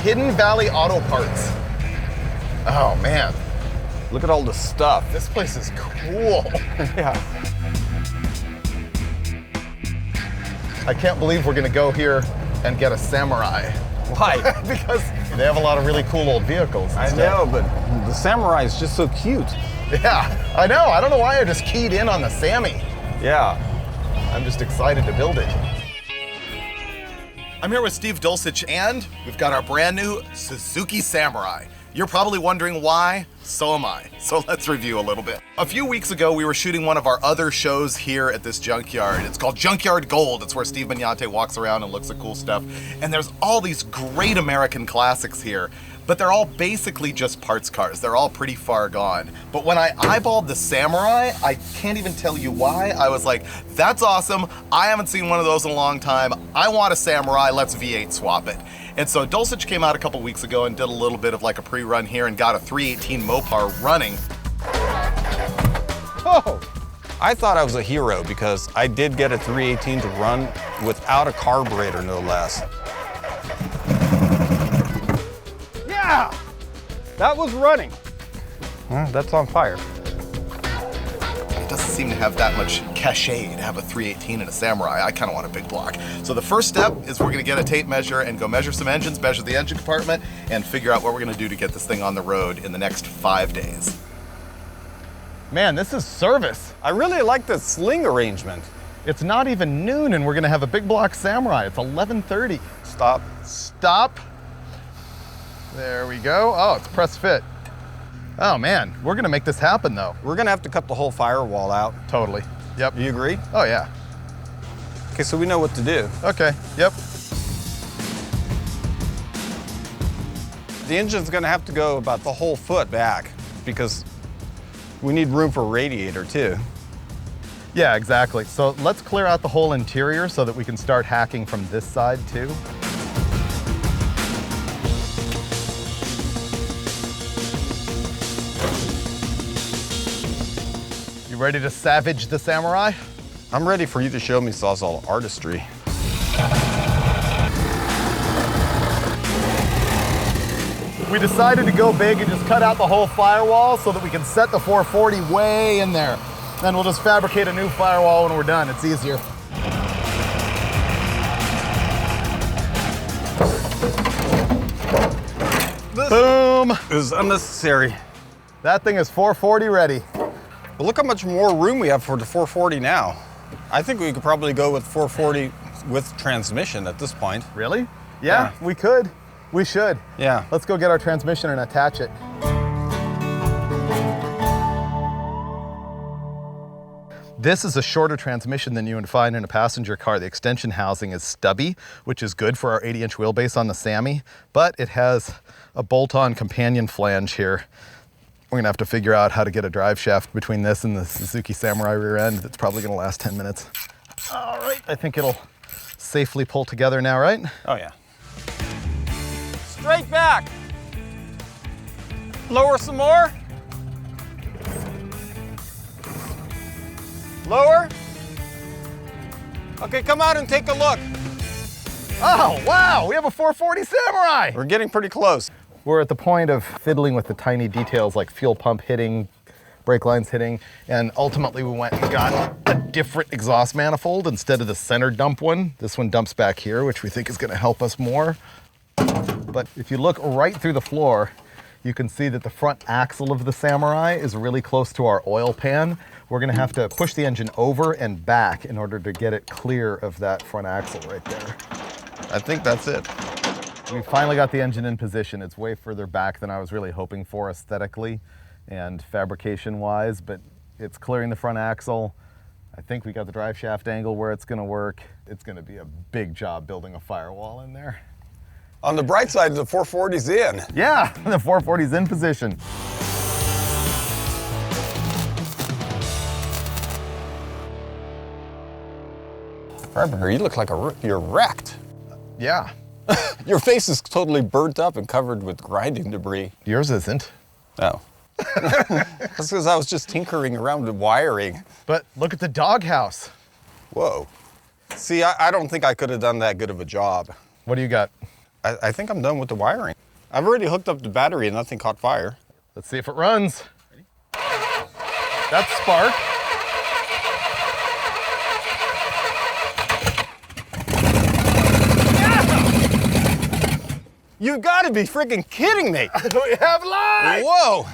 Hidden Valley Auto Parts. Oh man. Look at all the stuff. This place is cool. Yeah. I can't believe we're gonna go here and get a Samurai. Why? Because they have a lot of really cool old vehicles. I know, but the Samurai is just so cute. Yeah, I know. I don't know why I just keyed in on the Sammy. Yeah. I'm just excited to build it. I'm here with Steve Dulcich, and we've got our brand new Suzuki Samurai. You're probably wondering why, so am I. So let's review a little bit. A few weeks ago, we were shooting one of our other shows here at this junkyard. It's called Junkyard Gold. It's where Steve Magnate walks around and looks at cool stuff. And there's all these great American classics here, but they're all basically just parts cars. They're all pretty far gone. But when I eyeballed the Samurai, I can't even tell you why. I was like, that's awesome. I haven't seen one of those in a long time. I want a Samurai, let's V8 swap it. And so Dulcich came out a couple weeks ago and did a little bit of like a pre-run here and got a 318 Mopar running. Oh! I thought I was a hero because I did get a 318 to run without a carburetor, no less. Yeah! That was running. Well, that's on fire. It doesn't seem to have that much cachet to have a 318 and a Samurai. I kind of want a big block. So the first step is we're gonna get a tape measure and go measure some engines, measure the engine compartment, and figure out what we're gonna do to get this thing on the road in the next 5 days. Man, this is service. I really like the sling arrangement. It's not even noon and we're gonna have a big block Samurai. It's 11:30. Stop. Stop. There we go. Oh, it's press fit. Oh man, we're gonna make this happen though. We're gonna have to cut the whole firewall out. Totally. Yep. You agree? Oh yeah. Okay, so we know what to do. Okay, yep. The engine's gonna have to go about the whole foot back because we need room for a radiator too. Yeah, exactly. So let's clear out the whole interior so that we can start hacking from this side too. You ready to savage the Samurai? I'm ready for you to show me Sawzall artistry. We decided to go big and just cut out the whole firewall so that we can set the 440 way in there. Then we'll just fabricate a new firewall when we're done. It's easier. Boom! It was unnecessary. That thing is 440 ready. But look how much more room we have for the 440 now. I think we could probably go with 440 with transmission at this point. Really? Yeah, we could. We should. Yeah. Let's go get our transmission and attach it. This is a shorter transmission than you would find in a passenger car. The extension housing is stubby, which is good for our 80-inch wheelbase on the Sammy, but it has a bolt-on companion flange here. We're gonna have to figure out how to get a drive shaft between this and the Suzuki Samurai rear end. That's probably gonna last 10 minutes. All right, I think it'll safely pull together now, right? Oh yeah. Straight back. Lower some more. Lower. Okay, come out and take a look. Oh, wow, we have a 440 Samurai. We're getting pretty close. We're at the point of fiddling with the tiny details like fuel pump hitting, brake lines hitting, and ultimately we went and got a different exhaust manifold instead of the center dump one. This one dumps back here, which we think is gonna help us more. But if you look right through the floor, you can see that the front axle of the Samurai is really close to our oil pan. We're gonna have to push the engine over and back in order to get it clear of that front axle right there. I think that's it. We finally got the engine in position. It's way further back than I was really hoping for aesthetically and fabrication-wise, but it's clearing the front axle. I think we got the drive shaft angle where it's gonna work. It's gonna be a big job building a firewall in there. On the bright side, the 440's in. Yeah, the 440's in position. Freiburger, you look like you're wrecked. Yeah. Your face is totally burnt up and covered with grinding debris. Yours isn't. Oh. That's because I was just tinkering around with wiring. But look at the doghouse. Whoa. See, I don't think I could have done that good of a job. What do you got? I think I'm done with the wiring. I've already hooked up the battery and nothing caught fire. Let's see if it runs. That's spark. You gotta be freaking kidding me. We have light! Whoa.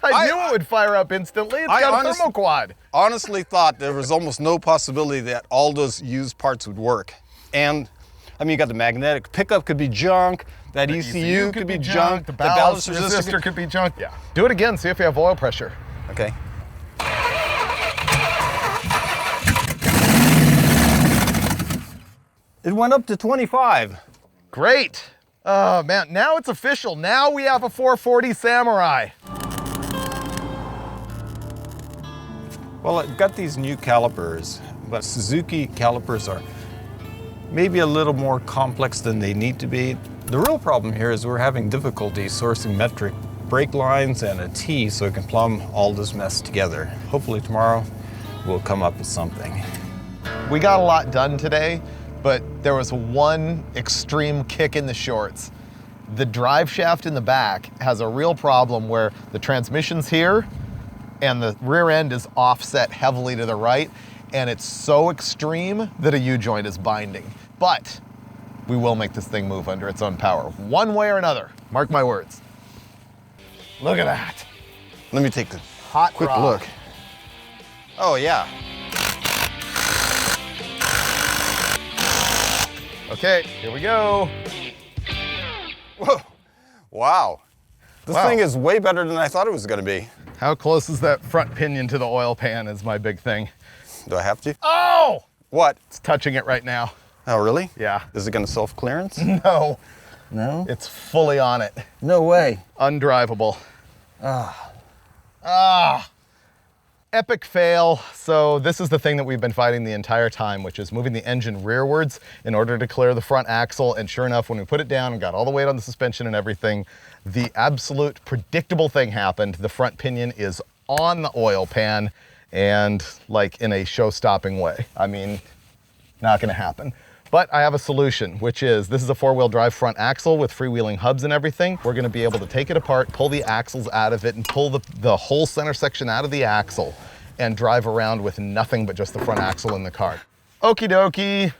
I knew it would fire up instantly. It's got a thermoquad. Honestly thought there was almost no possibility that all those used parts would work. And I mean, you got the magnetic pickup could be junk, that ECU could be junk, the ballast resistor could be junk. Yeah. Do it again, see if you have oil pressure. Okay. It went up to 25. Great. Oh man, now it's official. Now we have a 440 Samurai. Well, I've got these new calipers, but Suzuki calipers are maybe a little more complex than they need to be. The real problem here is we're having difficulty sourcing metric brake lines and a T so we can plumb all this mess together. Hopefully tomorrow we'll come up with something. We got a lot done today, but there was one extreme kick in the shorts. The drive shaft in the back has a real problem where the transmission's here and the rear end is offset heavily to the right, and it's so extreme that a U-joint is binding. But we will make this thing move under its own power, one way or another. Mark my words. Look at that. Let me take a Hot quick rod. look. Oh yeah. Okay, here we go. Whoa. Wow. This Wow. thing is way better than I thought it was gonna be. How close is that front pinion to the oil pan is my big thing. Do I have to? Oh! What? It's touching it right now. Oh, really? Yeah. Is it gonna self-clearance? No, No? it's fully on it. No way. Undrivable. Epic fail. So this is the thing that we've been fighting the entire time, which is moving the engine rearwards in order to clear the front axle. And sure enough, when we put it down and got all the weight on the suspension and everything, the absolute predictable thing happened. The front pinion is on the oil pan and like in a show-stopping way. I mean, not gonna happen. But I have a solution, which is, this is a four-wheel drive front axle with freewheeling hubs and everything. We're gonna be able to take it apart, pull the axles out of it, and pull the whole center section out of the axle and drive around with nothing but just the front axle in the car. Okie dokie.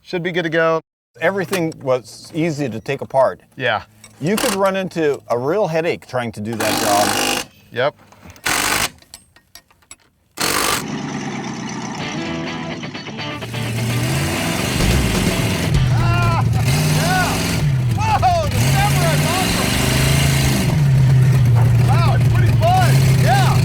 Should be good to go. Everything was easy to take apart. Yeah. You could run into a real headache trying to do that job. Yep. Whoa, the Samurai's awesome. Wow, it's pretty fun. Yeah.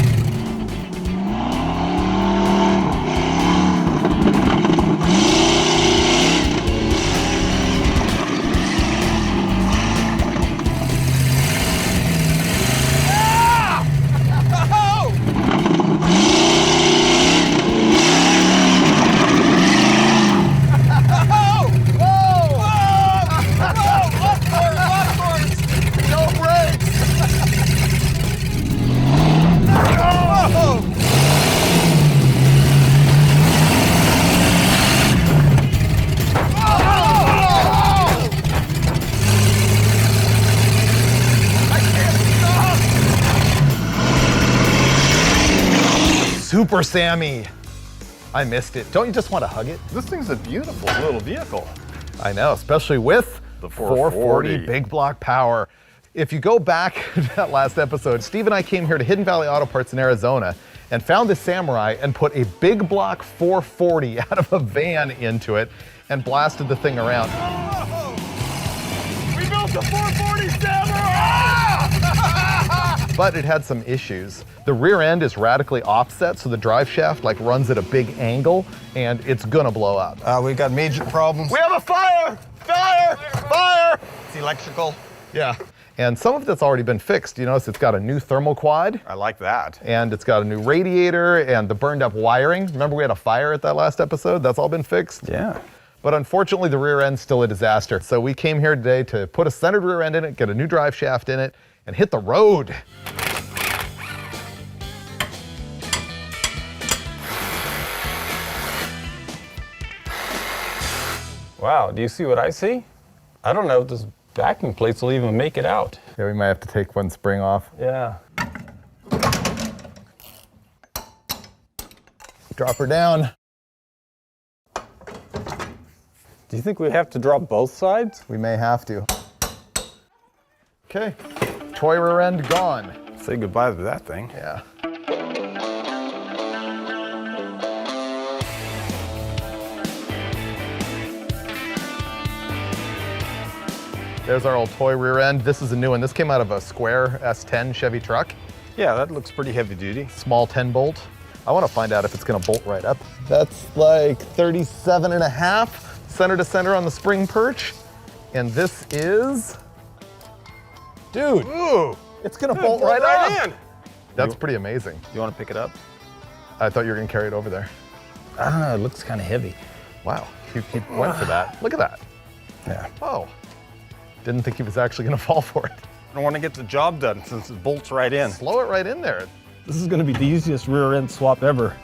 Super Sammy. I missed it. Don't you just want to hug it? This thing's a beautiful little vehicle. I know, especially with The 440 big block power. If you go back to that last episode, Steve and I came here to Hidden Valley Auto Parts in Arizona and found this Samurai and put a big block 440 out of a van into it and blasted the thing around. We built a 440 Samurai! But it had some issues. The rear end is radically offset, so the drive shaft like runs at a big angle and it's gonna blow up. We got major problems. We have a fire! Fire! Fire! It's electrical. Yeah. And some of that's already been fixed. You notice it's got a new thermoquad I like that. and it's got a new radiator and the burned up wiring. Remember we had a fire at that last episode? That's all been fixed. Yeah. But unfortunately the rear end's still a disaster. So we came here today to put a centered rear end in it, get a new drive shaft in it, and hit the road. Wow, do you see what I see? I don't know if this backing plates will even make it out. Yeah, we might have to take one spring off. Yeah. Drop her down. Do you think we have to drop both sides? We may have to. Okay, toy rear end gone. Say goodbye to that thing. Yeah. There's our old toy rear end. This is a new one. This came out of a square S10 Chevy truck. Yeah, that looks pretty heavy duty. Small 10 bolt. I want to find out if it's going to bolt right up. That's like 37 and a half center to center on the spring perch. And this is, dude, Ooh, it's going to bolt right up. in. That's pretty amazing. You want to pick it up? I thought you were going to carry it over there. I don't know, it looks kind of heavy. Wow, he went for that. Look at that. Yeah. Oh, didn't think he was actually going to fall for it. I don't want to get the job done since it bolts right in. Slow it right in there. This is going to be the easiest rear end swap ever.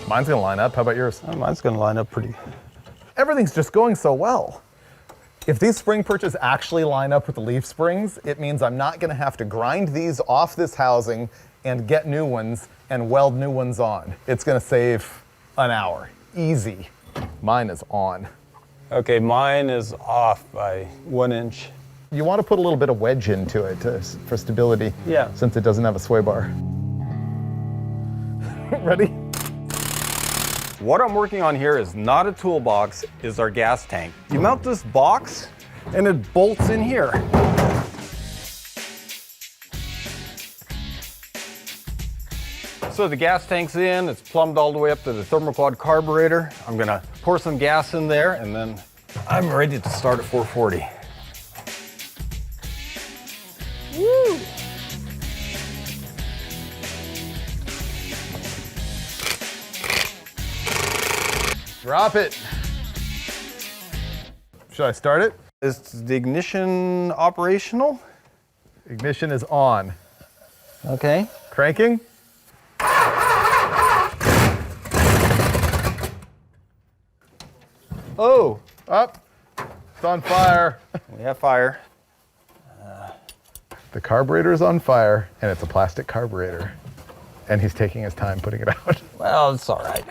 Mine's going to line up. How about yours? Oh, mine's going to line up pretty. Everything's just going so well. If these spring perches actually line up with the leaf springs, it means I'm not going to have to grind these off this housing and get new ones and weld new ones on. It's going to save an hour. Easy. Mine is on. Okay, mine is off by 1 inch. You want to put a little bit of wedge into it for stability. Yeah. Since it doesn't have a sway bar. Ready? What I'm working on here is not a toolbox, is our gas tank. You mount this box and it bolts in here. So the gas tank's in, it's plumbed all the way up to the thermoquad carburetor. I'm gonna pour some gas in there and then I'm ready to start at 440. Woo! Drop it. Should I start it? Is the ignition operational? Ignition is on. Okay. Cranking. Oh, Up. It's on fire. we have fire. The carburetor is on fire, and it's a plastic carburetor. And he's taking his time putting it out. Well, it's all right.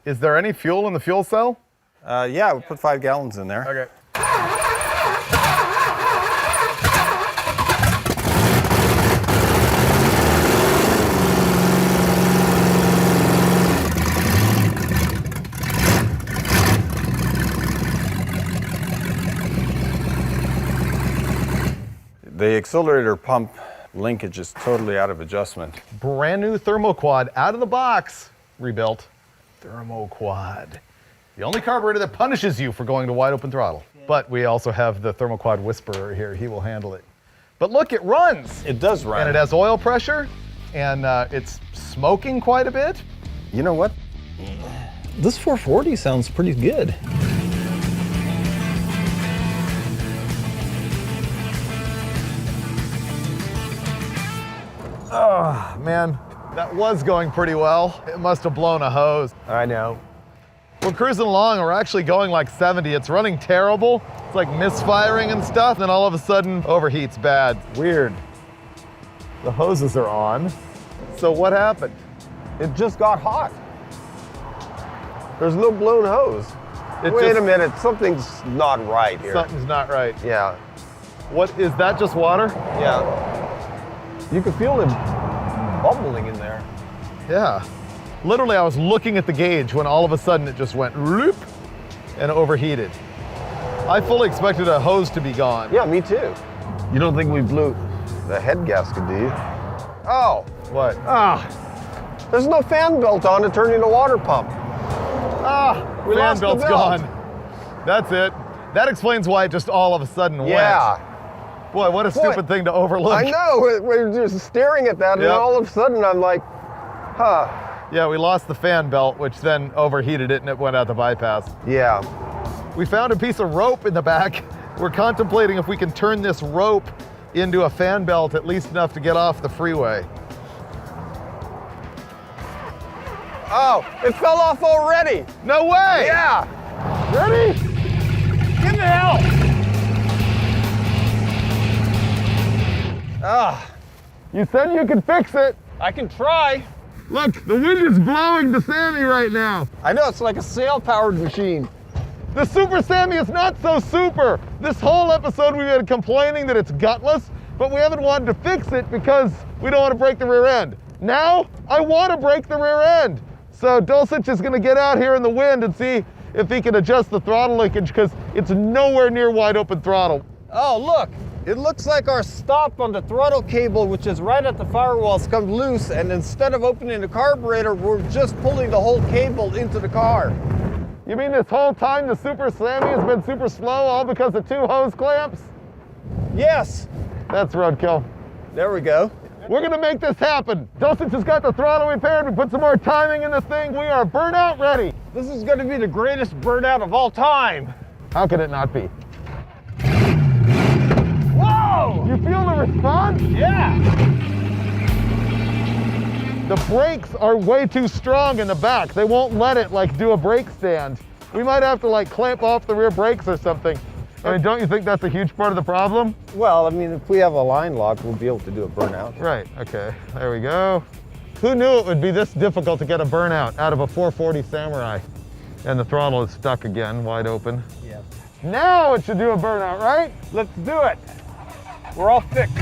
Is there any fuel in the fuel cell? Yeah, we put 5 gallons in there. Okay. The accelerator pump linkage is totally out of adjustment. Brand new thermoquad out of the box. Rebuilt. Thermoquad. The only carburetor that punishes you for going to wide open throttle. But we also have the thermoquad whisperer here. He will handle it. But look, it runs. It does run. And it has oil pressure. And it's smoking quite a bit. You know what? This 440 sounds pretty good. Oh, man, that was going pretty well. It must have blown a hose. I know. We're cruising along, we're actually going like 70. It's running terrible. It's like misfiring and stuff. Then all of a sudden, overheats bad. Weird. The hoses are on. So what happened? It just got hot. There's no blown hose. Wait a minute, something's not right here. Something's not right. Yeah, What, is that just water? yeah. You can feel it bubbling in there. Yeah. Literally, I was looking at the gauge when all of a sudden it just went whoop and overheated. I fully expected a hose to be gone. Yeah, me too. You don't think we blew the head gasket, do you? Oh, What? there's no fan belt on to turn into a water pump. We Fan lost the belt's belt. gone. That's it. That explains why it just all of a sudden Yeah. went. Boy, what a stupid thing to overlook. I know, we're just staring at that and Yep. all of a sudden I'm like, huh. Yeah, we lost the fan belt, which then overheated it and it went out the bypass. Yeah. We found a piece of rope in the back. We're contemplating if we can turn this rope into a fan belt at least enough to get off the freeway. Oh, it fell off already. No way! Yeah. Ready? Give me help! Ah, You said you could fix it. I can try. Look, the wind is blowing the Sammy right now. I know, it's like a sail-powered machine. The Super Sammy is not so super. This whole episode we've been complaining that it's gutless, but we haven't wanted to fix it because we don't want to break the rear end. Now, I want to break the rear end. So Dulcich is going to get out here in the wind and see if he can adjust the throttle linkage because it's nowhere near wide open throttle. Oh, look. It looks like our stop on the throttle cable, which is right at the firewalls, come loose, and instead of opening the carburetor, we're just pulling the whole cable into the car. You mean this whole time the Super Sammy has been super slow all because of 2 hose clamps? Yes. That's roadkill. There we go. We're gonna make this happen. Dulcich has got the throttle repaired. We put some more timing in the thing. We are burnout ready. This is going to be the greatest burnout of all time. How could it not be? Whoa! You feel the response? Yeah. The brakes are way too strong in the back. They won't let it like do a brake stand. We might have to like clamp off the rear brakes or something. I mean, don't you think that's a huge part of the problem? Well, I mean, if we have a line lock, we'll be able to do a burnout. Right, okay, there we go. Who knew it would be this difficult to get a burnout out of a 440 Samurai? And the throttle is stuck again, wide open. Yeah. Now it should do a burnout, right? Let's do it. We're all fixed.